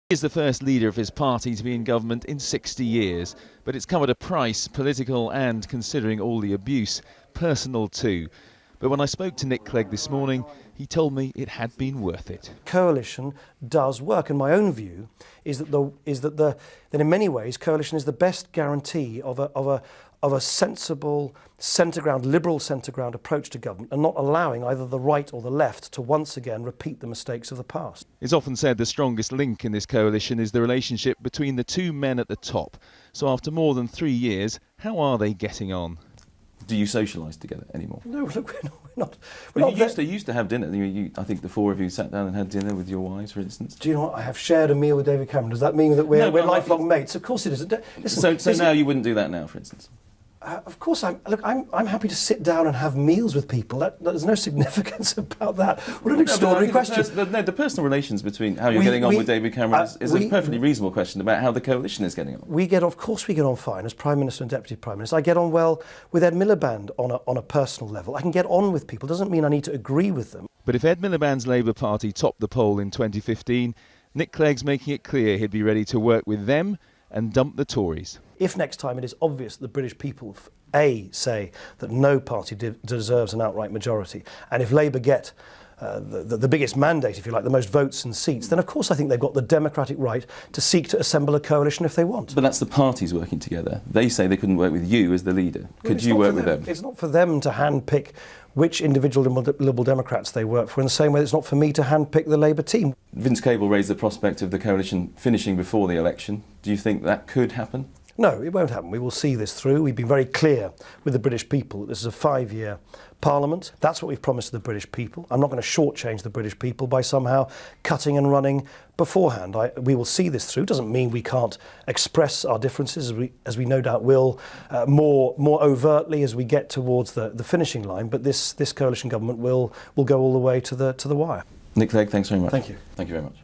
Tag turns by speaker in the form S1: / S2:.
S1: He is the first leader of his party to be in government in 60 years, but it's come at a price, political and, considering all the abuse, personal too. But when I spoke to Nick Clegg this morning, he told me it had been worth it.
S2: Coalition does work, and my own view is that in many ways coalition is the best guarantee of a sensible centre-ground, liberal centre-ground approach to government, and not allowing either the right or the left to once again repeat the mistakes of the past.
S1: It's often said the strongest link in this coalition is the relationship between the two men at the top. So after more than 3 years, how are they getting on?
S3: Do you socialise together anymore?
S2: No, look, we're not.
S3: You used to have dinner. I think the four of you sat down and had dinner with your wives, for instance.
S2: Do you know what? I have shared a meal with David Cameron. Does that mean that we're lifelong mates? Of course it is. Listen,
S3: So now you wouldn't do that now, for instance?
S2: Of course, I'm happy to sit down and have meals with people. There's no significance about that. What an extraordinary question.
S3: The personal relations between how you're getting on with David Cameron is a perfectly reasonable question about how the coalition is getting on.
S2: Of course we get on fine as Prime Minister and Deputy Prime Minister. I get on well with Ed Miliband on a personal level. I can get on with people. It doesn't mean I need to agree with them.
S1: But if Ed Miliband's Labour Party topped the poll in 2015, Nick Clegg's making it clear he'd be ready to work with them and dump the Tories.
S2: If next time it is obvious that the British people, say that no party deserves an outright majority, and if Labour get the biggest mandate, if you like, the most votes and seats, then of course I think they've got the democratic right to seek to assemble a coalition if they want.
S3: But that's the parties working together. They say they couldn't work with you as the leader. Could you work with them?
S2: It's not for them to handpick which individual Liberal Democrats they work for, in the same way it's not for me to handpick the Labour team.
S3: Vince Cable raised the prospect of the coalition finishing before the election. Do you think that could happen?
S2: No, it won't happen. We will see this through. We've been very clear with the British people that this is a 5-year Parliament. That's what we've promised to the British people. I'm not going to shortchange the British people by somehow cutting and running beforehand. We will see this through. Doesn't mean we can't express our differences, as we no doubt will, more overtly as we get towards the finishing line. But this coalition government will go all the way to the wire.
S3: Nick Clegg, thanks very much.
S2: Thank you.
S3: Thank you very much.